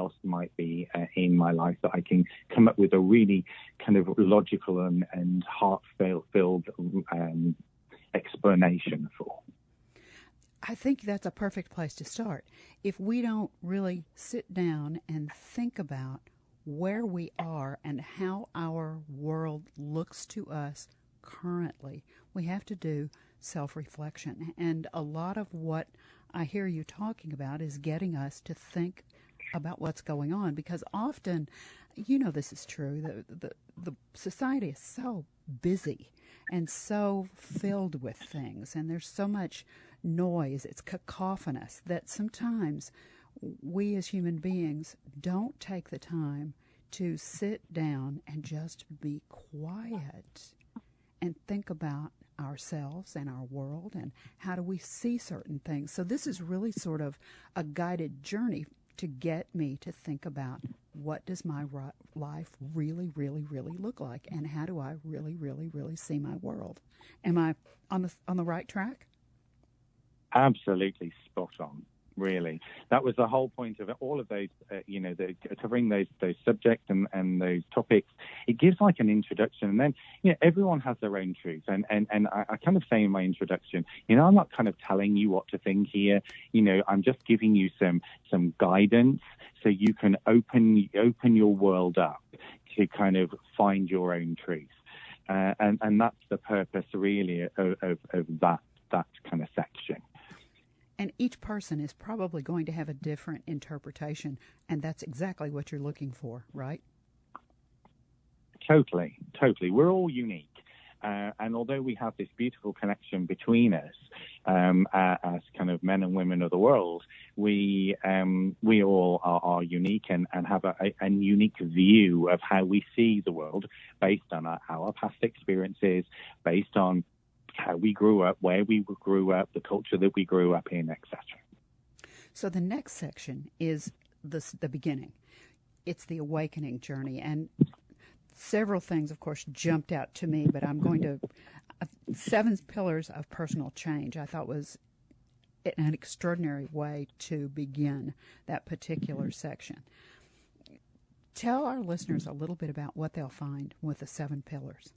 else might be in my life that I can come up with a really kind of logical and heart-filled explanation for. I think that's a perfect place to start. If we don't really sit down and think about where we are and how our world looks to us currently, we have to do self-reflection. And a lot of what I hear you talking about is getting us to think about what's going on, because often, you know, this is true, the society is so busy and so filled with things, and there's so much noise, it's cacophonous, that sometimes we as human beings don't take the time to sit down and just be quiet and think about ourselves and our world and how do we see certain things. So this is really sort of a guided journey to get me to think about, what does my life really, really, really look like, and how do I really, really, really see my world? Am I on the right track? Absolutely spot on. Really, that was the whole point of all of those, covering those subjects and those topics. It gives like an introduction, and then everyone has their own truth. And I kind of say in my introduction, I'm not kind of telling you what to think here. I'm just giving you some guidance so you can open your world up to kind of find your own truth. And that's the purpose really of that kind of section. And each person is probably going to have a different interpretation, and that's exactly what you're looking for, right? Totally. We're all unique. And although we have this beautiful connection between us as kind of men and women of the world, we all are unique and have a unique view of how we see the world based on our past experiences, based on how we grew up, where we grew up, the culture that we grew up in, etc. So the next section is the beginning. It's the awakening journey. And several things, of course, jumped out to me, but I'm going to... 7 pillars of personal change, I thought was an extraordinary way to begin that particular section. Tell our listeners a little bit about what they'll find with the 7 pillars.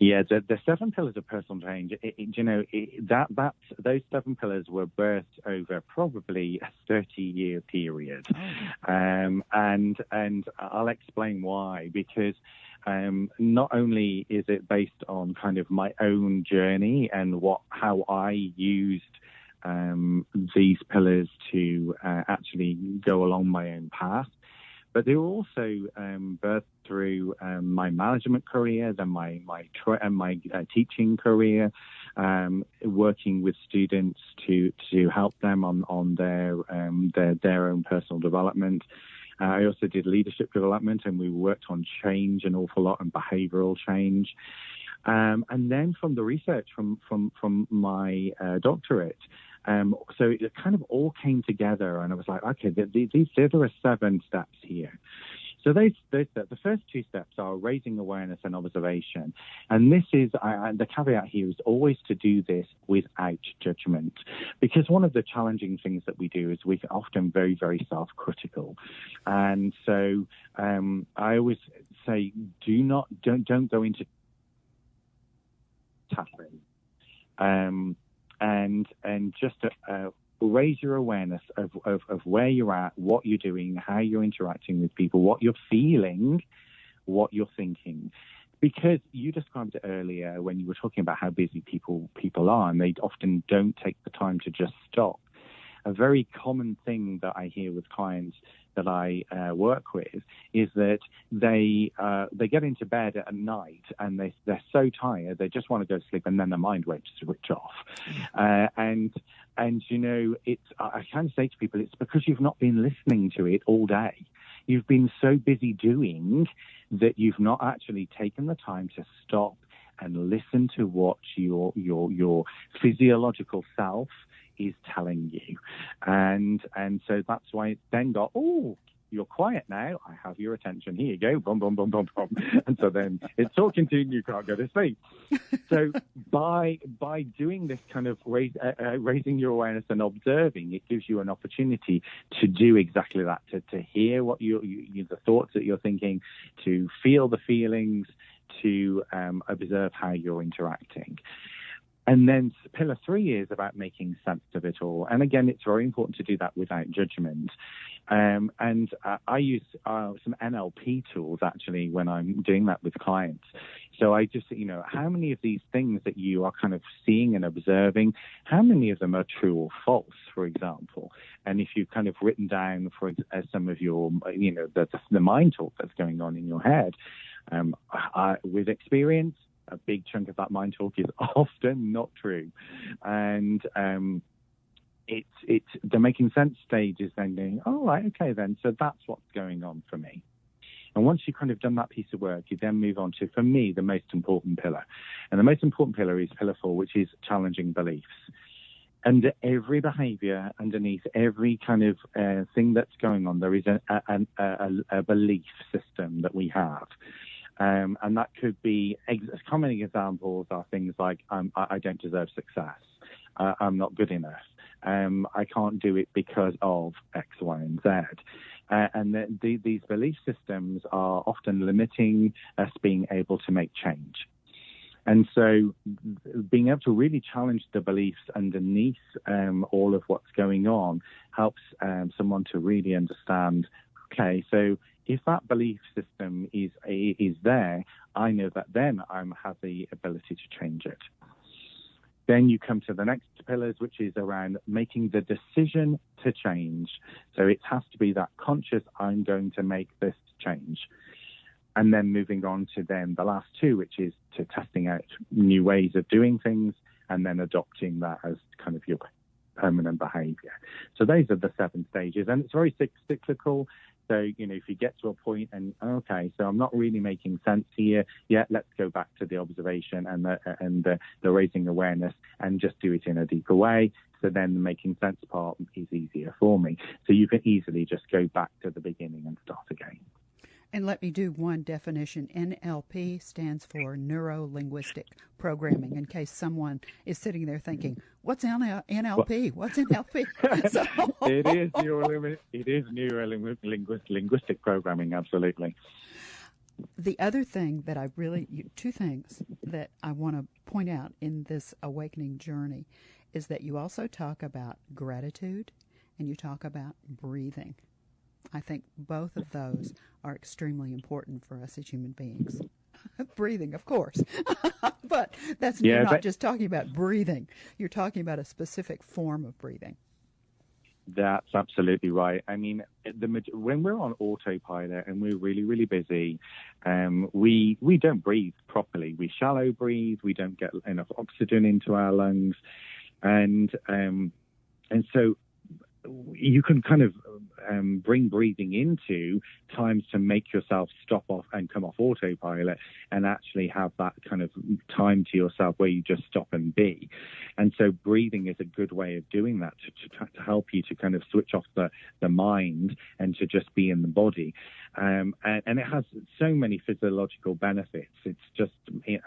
Yeah, the 7 pillars of personal change. Those 7 pillars were birthed over probably a 30-year period, and I'll explain why. Because not only is it based on kind of my own journey and how I used these pillars to actually go along my own path, but they were also birthed through my management career, then my teaching career, working with students to help them on their own personal development. I also did leadership development, and we worked on change an awful lot and behavioral change. And then from the research from my doctorate. So it kind of all came together, and I was like, okay, there are 7 steps here. So the first 2 steps are raising awareness and observation. And this is, the caveat here is always to do this without judgment. Because one of the challenging things that we do is we're often very, very self-critical. And so I always say, don't go into tapping. And just raise your awareness of where you're at, what you're doing, how you're interacting with people, what you're feeling, what you're thinking. Because you described it earlier when you were talking about how busy people are, and they often don't take the time to just stop. A very common thing that I hear with clients that I work with is that they get into bed at night and they're so tired they just want to go to sleep, and then their mind won't switch off. And it's I kind of say to people, it's because you've not been listening to it all day. You've been so busy doing that you've not actually taken the time to stop and listen to what your physiological self is telling you. And so that's why it then got, you're quiet now. I have your attention. Here you go. Boom, boom, boom, boom, boom. And so then it's talking to you and you can't go to sleep. So by doing this kind of raising your awareness and observing, it gives you an opportunity to do exactly that, to hear what the thoughts that you're thinking, to feel the feelings, to observe how you're interacting. And then pillar 3 is about making sense of it all. And again, it's very important to do that without judgment. I use some NLP tools, actually, when I'm doing that with clients. So I just, how many of these things that you are kind of seeing and observing, how many of them are true or false, for example? And if you've kind of written down some of your, the mind talk that's going on in your head, with experience, a big chunk of that mind talk is often not true. And it's the making sense stage is then going, oh, right, okay, then. So that's what's going on for me. And once you've kind of done that piece of work, you then move on to, for me, the most important pillar. And the most important pillar is pillar 4, which is challenging beliefs. Under every behavior, underneath every kind of thing that's going on, there is a belief system that we have. And that could be, common examples are things like, I don't deserve success. I'm not good enough. I can't do it because of X, Y, and Z. And these belief systems are often limiting us being able to make change. And so being able to really challenge the beliefs underneath all of what's going on helps someone to really understand, okay, so if that belief system is there, I know that then I have the ability to change it. Then you come to the next pillars, which is around making the decision to change. So it has to be that conscious, I'm going to make this change. And then moving on to then the last 2, which is to testing out new ways of doing things and then adopting that as kind of your permanent behavior. So those are the 7 stages, and it's very cyclical. So, if you get to a point and, okay, so I'm not really making sense here, let's go back to the observation and the raising awareness and just do it in a deeper way. So then the making sense part is easier for me. So you can easily just go back to the beginning and start again. And let me do one definition. NLP stands for Neuro-Linguistic Programming, in case someone is sitting there thinking, what's NLP? What's NLP? It is Neuro-Linguistic Programming, absolutely. The other thing that 2 things that I want to point out in this awakening journey is that you also talk about gratitude and you talk about breathing. I think both of those are extremely important for us as human beings. Breathing, of course. But you're not just talking about breathing. You're talking about a specific form of breathing. That's absolutely right. I mean, when we're on autopilot and we're really, really busy, we don't breathe properly. We shallow breathe. We don't get enough oxygen into our lungs. And so you can kind of bring breathing into times to make yourself stop off and come off autopilot and actually have that kind of time to yourself where you just stop and be. And so breathing is a good way of doing that to help you to kind of switch off the mind and to just be in the body. And it has so many physiological benefits. It's just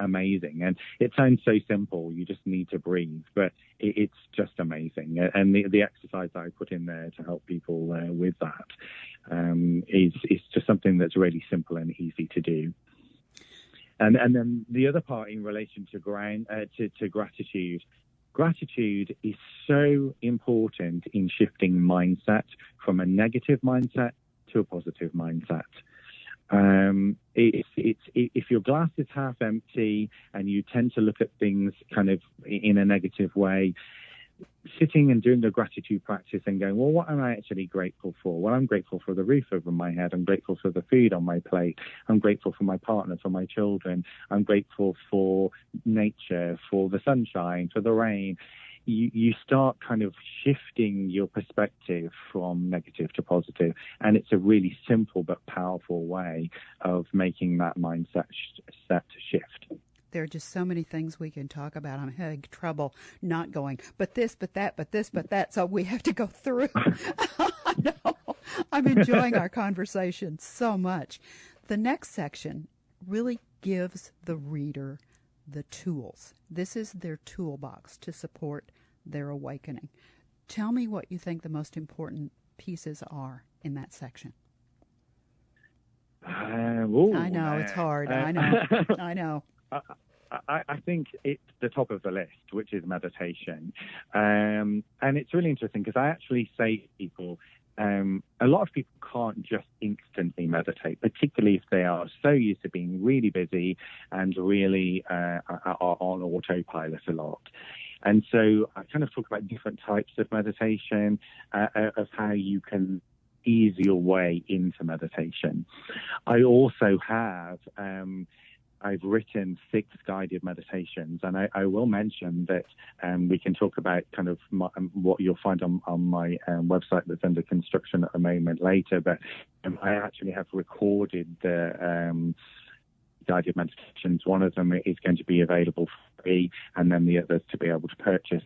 amazing. And it sounds so simple. You just need to breathe, but it's just amazing. And the exercise that I put in there to help people with that is just something that's really simple and easy to do. And then the other part in relation to gratitude. Gratitude is so important in shifting mindset from a negative mindset to a positive mindset. If your glass is half empty and you tend to look at things kind of in a negative way, sitting and doing the gratitude practice and going, well, what am I actually grateful for? Well, I'm grateful for the roof over my head. I'm grateful for the food on my plate. I'm grateful for my partner, for my children. I'm grateful for nature, for the sunshine, for the rain. You start kind of shifting your perspective from negative to positive. And it's a really simple but powerful way of making that mindset set shift. There are just so many things we can talk about. I'm having trouble not going, but this, but that, but this, but that. So we have to go through. I'm enjoying our conversation so much. The next section really gives the reader the tools. This is their toolbox to support their awakening. Tell me what you think the most important pieces are in that section. I know, it's hard. I know. I think it's the top of the list, which is meditation. And it's really interesting because I actually say to people, a lot of people can't just instantly meditate, particularly if they are so used to being really busy and really are on autopilot a lot. And so I kind of talk about different types of meditation, of how you can ease your way into meditation. I also have... I've written 6 guided meditations, and I will mention that we can talk about kind of what you'll find on my website that's under construction at the moment later, but I actually have recorded the guided meditations. One of them is going to be available for free, and then the others to be able to purchase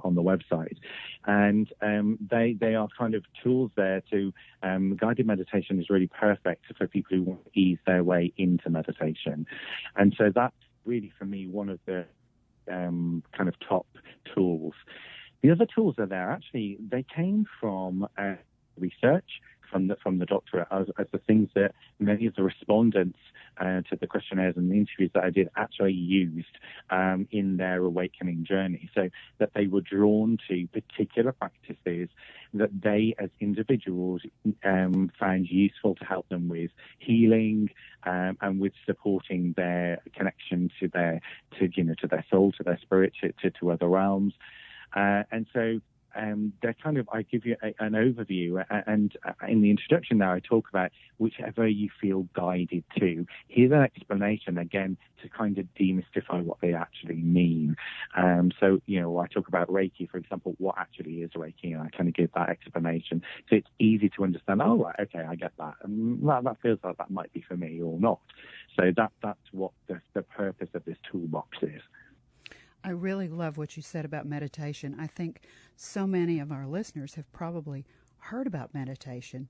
on the website. And they are kind of tools there to guided meditation is really perfect for people who want to ease their way into meditation. And so that's really, for me, one of the kind of top tools. The other tools are there. Actually, they came from research from the doctorate as the things that many of the respondents to the questionnaires and the interviews that I did actually used in their awakening journey, so that they were drawn to particular practices that they as individuals found useful to help them with healing and with supporting their connection to their soul, to their spirit, to other realms. And so they're kind of, I give you an overview, and in the introduction there I talk about whichever you feel guided to. Here's an explanation, again, to kind of demystify what they actually mean. So, I talk about Reiki, for example, what actually is Reiki, and I kind of give that explanation. So it's easy to understand, oh, right, okay, I get that. That feels like that might be for me or not. So that's what the purpose of this toolbox is. I really love what you said about meditation. I think so many of our listeners have probably heard about meditation,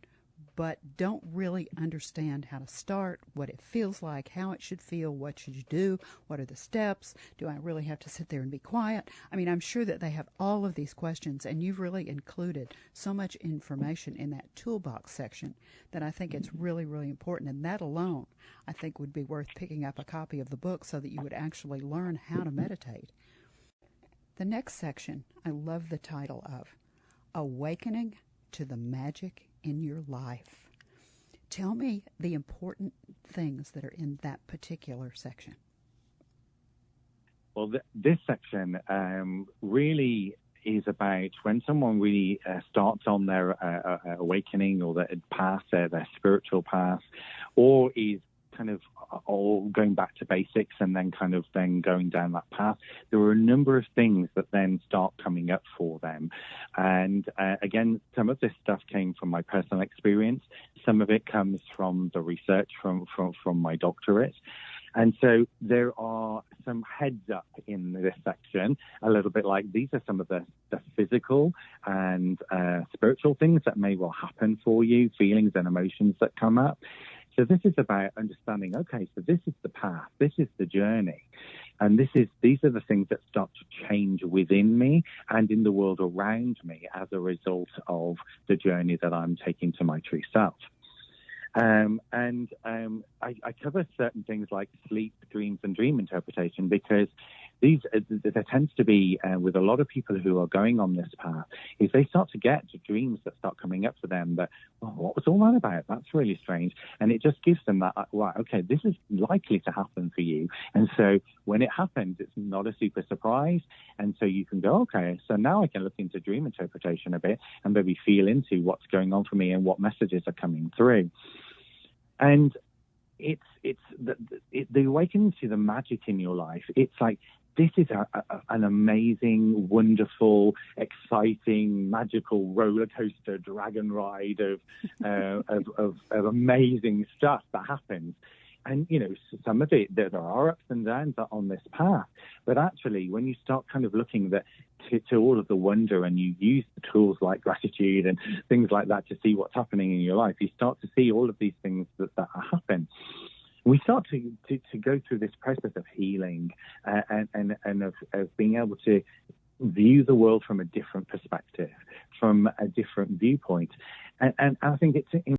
but don't really understand how to start, what it feels like, how it should feel, what should you do, what are the steps, do I really have to sit there and be quiet? I mean, I'm sure that they have all of these questions, and you've really included so much information in that toolbox section that I think it's really, really important, and that alone, I think, would be worth picking up a copy of the book so that you would actually learn how to meditate. The next section, I love the title of Awakening to the Magic in Your Life. Tell me the important things that are in that particular section. Well, this section really is about when someone really starts on their awakening or their path, their spiritual path, or is kind of all going back to basics and then going down that path. There are a number of things that then start coming up for them. And again, some of this stuff came from my personal experience. Some of it comes from the research from my doctorate. And so there are some heads up in this section, a little bit like these are some of the physical and spiritual things that may well happen for you, feelings and emotions that come up. So this is about understanding, okay, so this is the path, this is the journey, and these are the things that start to change within me and in the world around me as a result of the journey that I'm taking to my true self. I cover certain things like sleep, dreams, and dream interpretation because there tends to be, with a lot of people who are going on this path, is they start to get dreams that start coming up for them that, well, what was all that about? That's really strange. And it just gives them that, right, okay, this is likely to happen for you. And so when it happens, it's not a super surprise. And so you can go, okay, so now I can look into dream interpretation a bit and maybe feel into what's going on for me and what messages are coming through. And it's the awakening to the magic in your life. It's like, this is an amazing, wonderful, exciting, magical roller coaster dragon ride of amazing stuff that happens. some of it, there are ups and downs on this path. But actually, when you start kind of looking to all of the wonder, and you use the tools like gratitude and things like that to see what's happening in your life, you start to see all of these things that happen. We start to go through this process of healing and of being able to view the world from a different perspective, from a different viewpoint. And I think it's